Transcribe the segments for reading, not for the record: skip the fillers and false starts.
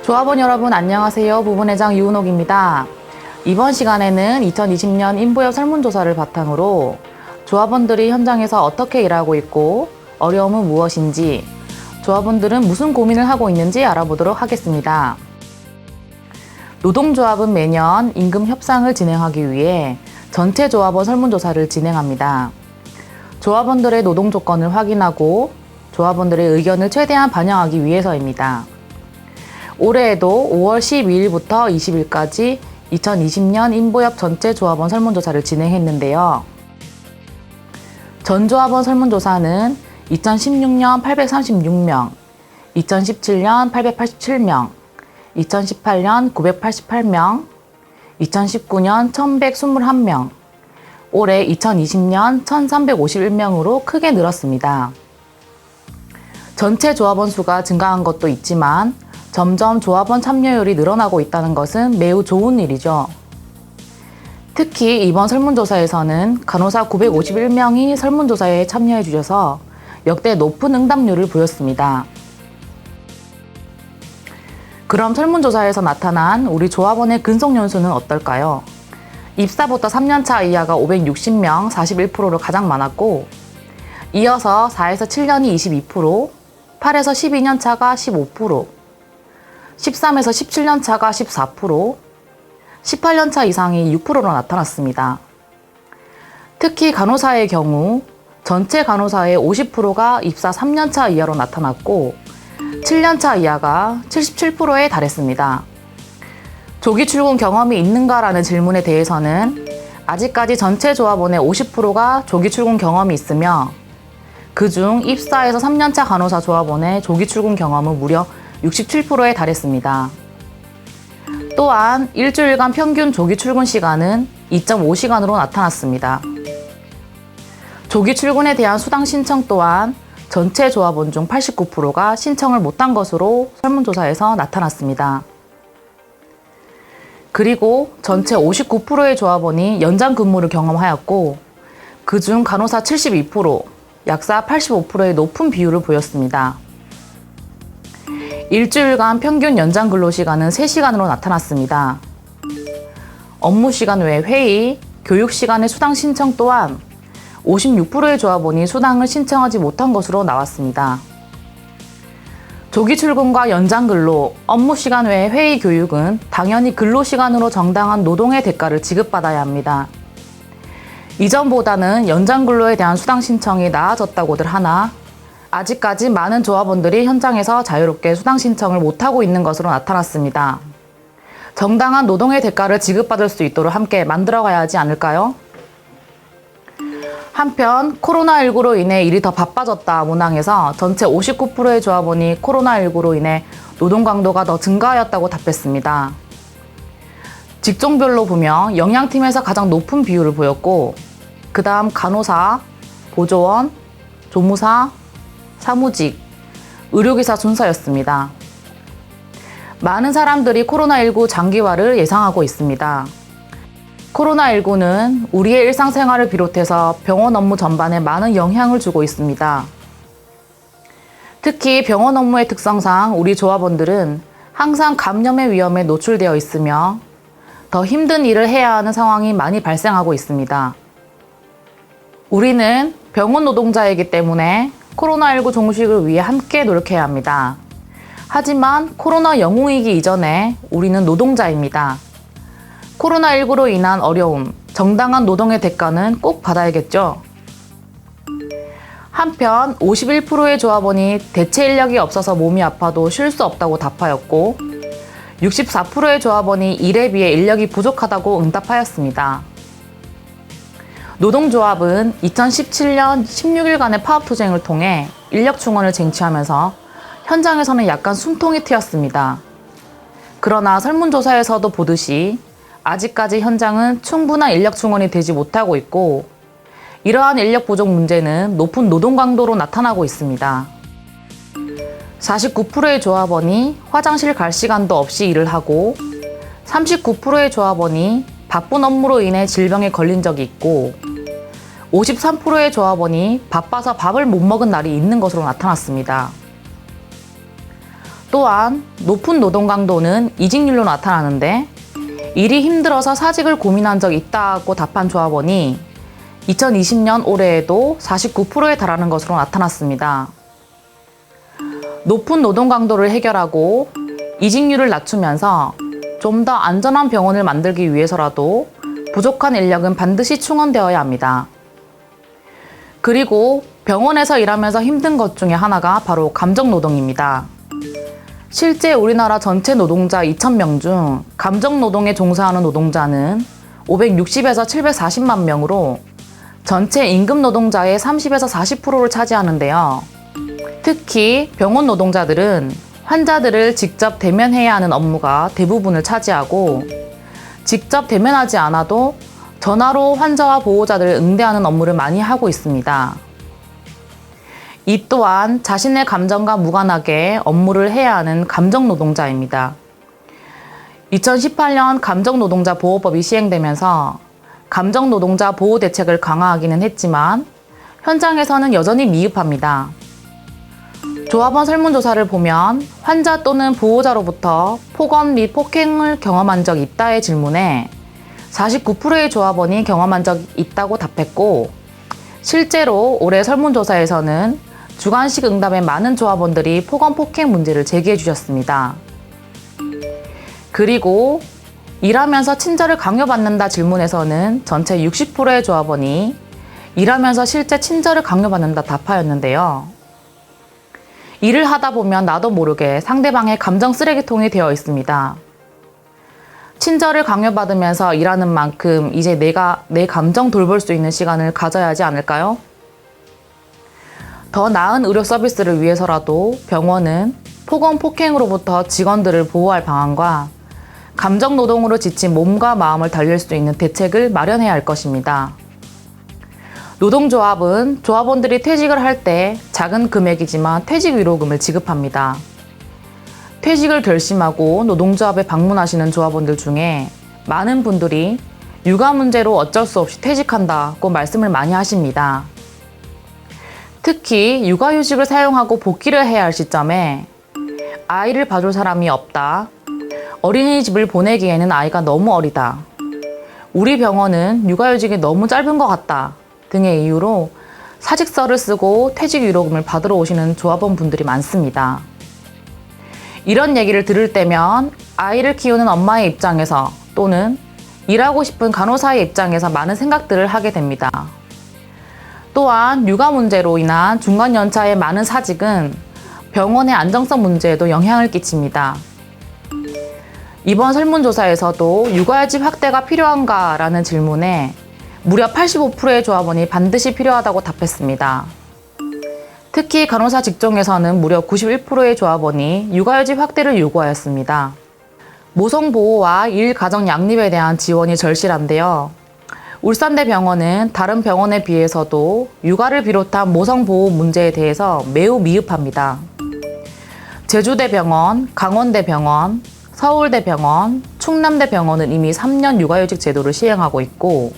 조합원 여러분 안녕하세요. 부분회장 유은옥입니다. 이번 시간에는 2020년 인부협 설문조사를 바탕으로 조합원들이 현장에서 어떻게 일하고 있고 어려움은 무엇인지, 조합원들은 무슨 고민을 하고 있는지 알아보도록 하겠습니다. 노동조합은 매년 임금 협상을 진행하기 위해 전체 조합원 설문조사를 진행합니다. 조합원들의 노동 조건을 확인하고 조합원들의 의견을 최대한 반영하기 위해서입니다. 올해에도 5월 12일부터 20일까지 2020년 인부협 전체 조합원 설문조사를 진행했는데요. 전 조합원 설문조사는 2016년 836명, 2017년 887명, 2018년 988명, 2019년 1121명, 올해 2020년 1351명으로 크게 늘었습니다. 전체 조합원 수가 증가한 것도 있지만 점점 조합원 참여율이 늘어나고 있다는 것은 매우 좋은 일이죠. 특히 이번 설문조사에서는 간호사 951명이 설문조사에 참여해 주셔서 역대 높은 응답률을 보였습니다. 그럼 설문조사에서 나타난 우리 조합원의 근속연수는 어떨까요? 입사부터 3년차 이하가 560명, 41%로 가장 많았고, 이어서 4에서 7년이 22%, 8에서 12년차가 15%, 13에서 17년차가 14%, 18년차 이상이 6%로 나타났습니다. 특히 간호사의 경우 전체 간호사의 50%가 입사 3년차 이하로 나타났고 7년차 이하가 77%에 달했습니다. 조기 출근 경험이 있는가라는 질문에 대해서는 아직까지 전체 조합원의 50%가 조기 출근 경험이 있으며 그중 입사에서 3년차 간호사 조합원의 조기 출근 경험은 무려 67%에 달했습니다. 또한 일주일간 평균 조기 출근 시간은 2.5시간으로 나타났습니다. 조기 출근에 대한 수당 신청 또한 전체 조합원 중 89%가 신청을 못한 것으로 설문조사에서 나타났습니다. 그리고 전체 59%의 조합원이 연장 근무를 경험하였고 그중 간호사 72%, 약사 85%의 높은 비율을 보였습니다. 일주일간 평균 연장 근로시간은 3시간으로 나타났습니다. 업무시간 외 회의, 교육시간의 수당 신청 또한 56%의 조합원이 수당을 신청하지 못한 것으로 나왔습니다. 조기 출근과 연장 근로, 업무시간 외 회의 교육은 당연히 근로시간으로 정당한 노동의 대가를 지급받아야 합니다. 이전보다는 연장 근로에 대한 수당 신청이 나아졌다고들 하나 아직까지 많은 조합원들이 현장에서 자유롭게 수당 신청을 못하고 있는 것으로 나타났습니다. 정당한 노동의 대가를 지급받을 수 있도록 함께 만들어가야 하지 않을까요? 한편 코로나19로 인해 일이 더 바빠졌다 문항에서 전체 59%의 조합원이 코로나19로 인해 노동 강도가 더 증가하였다고 답했습니다. 직종별로 보면 영양팀에서 가장 높은 비율을 보였고 그 다음 간호사, 보조원, 조무사, 사무직, 의료기사 순서였습니다. 많은 사람들이 코로나19 장기화를 예상하고 있습니다. 코로나19는 우리의 일상생활을 비롯해서 병원 업무 전반에 많은 영향을 주고 있습니다. 특히 병원 업무의 특성상 우리 조합원들은 항상 감염의 위험에 노출되어 있으며 더 힘든 일을 해야 하는 상황이 많이 발생하고 있습니다. 우리는 병원 노동자이기 때문에 코로나19 종식을 위해 함께 노력해야 합니다. 하지만 코로나 영웅이기 이전에 우리는 노동자입니다. 코로나19로 인한 어려움, 정당한 노동의 대가는 꼭 받아야겠죠. 한편 51%의 조합원이 대체 인력이 없어서 몸이 아파도 쉴 수 없다고 답하였고 64%의 조합원이 일에 비해 인력이 부족하다고 응답하였습니다. 노동조합은 2017년 16일간의 파업투쟁을 통해 인력 충원을 쟁취하면서 현장에서는 약간 숨통이 트였습니다. 그러나 설문조사에서도 보듯이 아직까지 현장은 충분한 인력 충원이 되지 못하고 있고 이러한 인력 부족 문제는 높은 노동 강도로 나타나고 있습니다. 49%의 조합원이 화장실 갈 시간도 없이 일을 하고 39%의 조합원이 바쁜 업무로 인해 질병에 걸린 적이 있고 53%의 조합원이 바빠서 밥을 못 먹은 날이 있는 것으로 나타났습니다. 또한 높은 노동 강도는 이직률로 나타나는데 일이 힘들어서 사직을 고민한 적 있다고 답한 조합원이 2020년 올해에도 49%에 달하는 것으로 나타났습니다. 높은 노동 강도를 해결하고 이직률을 낮추면서 좀 더 안전한 병원을 만들기 위해서라도 부족한 인력은 반드시 충원되어야 합니다. 그리고 병원에서 일하면서 힘든 것 중에 하나가 바로 감정노동입니다. 실제 우리나라 전체 노동자 2,000명 중 감정노동에 종사하는 노동자는 560에서 740만 명으로 전체 임금 노동자의 30에서 40%를 차지하는데요. 특히 병원 노동자들은 환자들을 직접 대면해야 하는 업무가 대부분을 차지하고 직접 대면하지 않아도 전화로 환자와 보호자들을 응대하는 업무를 많이 하고 있습니다. 이 또한 자신의 감정과 무관하게 업무를 해야 하는 감정노동자입니다. 2018년 감정노동자 보호법이 시행되면서 감정노동자 보호 대책을 강화하기는 했지만 현장에서는 여전히 미흡합니다. 조합원 설문조사를 보면 환자 또는 보호자로부터 폭언 및 폭행을 경험한 적 있다의 질문에 49%의 조합원이 경험한 적 있다고 답했고 실제로 올해 설문조사에서는 주관식 응답에 많은 조합원들이 폭언 폭행 문제를 제기해 주셨습니다. 그리고 일하면서 친절을 강요받는다 질문에서는 전체 60%의 조합원이 일하면서 실제 친절을 강요받는다 답하였는데요. 일을 하다 보면 나도 모르게 상대방의 감정 쓰레기통이 되어 있습니다. 친절을 강요받으면서 일하는 만큼 이제 내가 내 감정 돌볼 수 있는 시간을 가져야 하지 않을까요? 더 나은 의료 서비스를 위해서라도 병원은 폭언 폭행으로부터 직원들을 보호할 방안과 감정 노동으로 지친 몸과 마음을 달랠 수 있는 대책을 마련해야 할 것입니다. 노동조합은 조합원들이 퇴직을 할 때 작은 금액이지만 퇴직 위로금을 지급합니다. 퇴직을 결심하고 노동조합에 방문하시는 조합원들 중에 많은 분들이 육아 문제로 어쩔 수 없이 퇴직한다고 말씀을 많이 하십니다. 특히 육아휴직을 사용하고 복귀를 해야 할 시점에 아이를 봐줄 사람이 없다, 어린이집을 보내기에는 아이가 너무 어리다, 우리 병원은 육아휴직이 너무 짧은 것 같다 등의 이유로 사직서를 쓰고 퇴직 위로금을 받으러 오시는 조합원 분들이 많습니다. 이런 얘기를 들을 때면 아이를 키우는 엄마의 입장에서 또는 일하고 싶은 간호사의 입장에서 많은 생각들을 하게 됩니다. 또한 육아 문제로 인한 중간 연차의 많은 사직은 병원의 안정성 문제에도 영향을 끼칩니다. 이번 설문조사에서도 육아휴직 확대가 필요한가라는 질문에 무려 85%의 조합원이 반드시 필요하다고 답했습니다. 특히 간호사 직종에서는 무려 91%의 조합원이 육아휴직 확대를 요구하였습니다. 모성보호와 일가정 양립에 대한 지원이 절실한데요. 울산대병원은 다른 병원에 비해서도 육아를 비롯한 모성보호 문제에 대해서 매우 미흡합니다. 제주대병원, 강원대병원, 서울대병원, 충남대병원은 이미 3년 육아휴직 제도를 시행하고 있고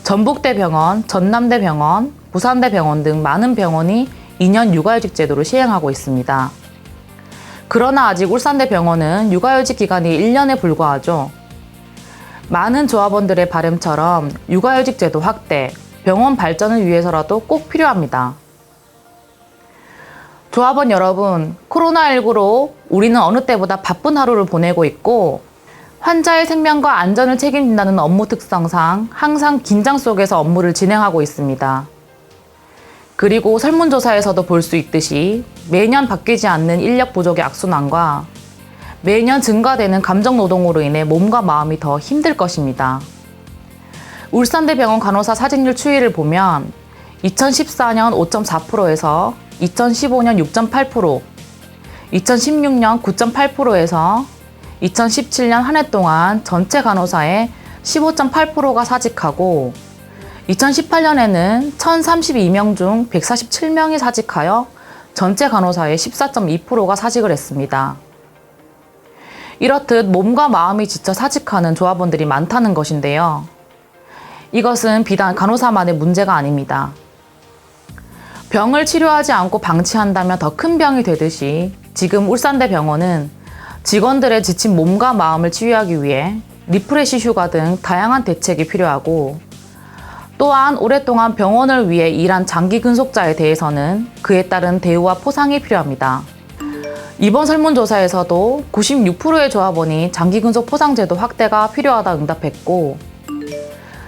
전북대병원, 전남대병원, 부산대병원 등 많은 병원이 2년 육아휴직 제도를 시행하고 있습니다. 그러나 아직 울산대병원은 육아휴직 기간이 1년에 불과하죠. 많은 조합원들의 바람처럼 육아휴직 제도 확대, 병원 발전을 위해서라도 꼭 필요합니다. 조합원 여러분, 코로나19로 우리는 어느 때보다 바쁜 하루를 보내고 있고 환자의 생명과 안전을 책임진다는 업무 특성상 항상 긴장 속에서 업무를 진행하고 있습니다. 그리고 설문조사에서도 볼 수 있듯이 매년 바뀌지 않는 인력 부족의 악순환과 매년 증가되는 감정노동으로 인해 몸과 마음이 더 힘들 것입니다. 울산대병원 간호사 사직률 추이를 보면 2014년 5.4%에서 2015년 6.8%, 2016년 9.8%에서 2017년 한 해 동안 전체 간호사의 15.8%가 사직하고 2018년에는 1,032명 중 147명이 사직하여 전체 간호사의 14.2%가 사직을 했습니다. 이렇듯 몸과 마음이 지쳐 사직하는 조합원들이 많다는 것인데요. 이것은 비단 간호사만의 문제가 아닙니다. 병을 치료하지 않고 방치한다면 더 큰 병이 되듯이 지금 울산대병원은 직원들의 지친 몸과 마음을 치유하기 위해 리프레시 휴가 등 다양한 대책이 필요하고, 또한 오랫동안 병원을 위해 일한 장기 근속자에 대해서는 그에 따른 대우와 포상이 필요합니다. 이번 설문조사에서도 96%의 조합원이 장기 근속 포상제도 확대가 필요하다 응답했고,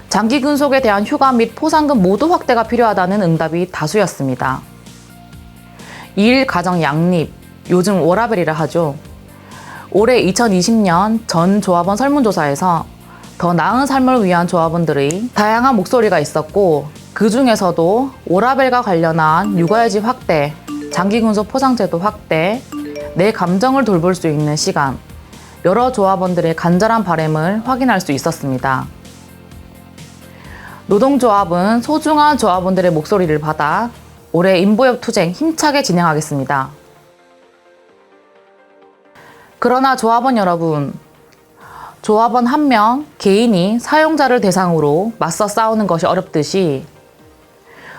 장기 근속에 대한 휴가 및 포상금 모두 확대가 필요하다는 응답이 다수였습니다. 2일 가정 양립, 요즘 워라밸이라 하죠. 올해 2020년 전 조합원 설문조사에서 더 나은 삶을 위한 조합원들의 다양한 목소리가 있었고, 그 중에서도 워라밸과 관련한 육아휴직 확대, 장기 근속 포상제도 확대, 내 감정을 돌볼 수 있는 시간, 여러 조합원들의 간절한 바람을 확인할 수 있었습니다. 노동조합은 소중한 조합원들의 목소리를 받아 올해 인보협 투쟁 힘차게 진행하겠습니다. 그러나 조합원 여러분, 조합원 한 명 개인이 사용자를 대상으로 맞서 싸우는 것이 어렵듯이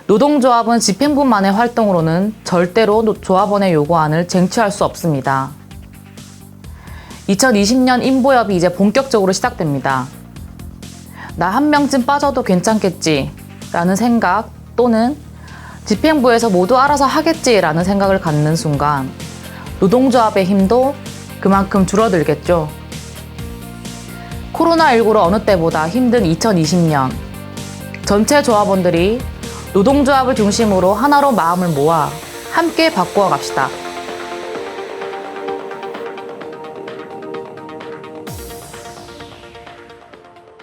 노동조합은 집행부만의 활동으로는 절대로 조합원의 요구안을 쟁취할 수 없습니다. 2020년 인보협이 이제 본격적으로 시작됩니다. 나 한 명쯤 빠져도 괜찮겠지 라는 생각, 또는 집행부에서 모두 알아서 하겠지 라는 생각을 갖는 순간 노동조합의 힘도 그만큼 줄어들겠죠. 코로나19로 어느 때보다 힘든 2020년, 전체 조합원들이 노동조합을 중심으로 하나로 마음을 모아 함께 바꾸어 갑시다.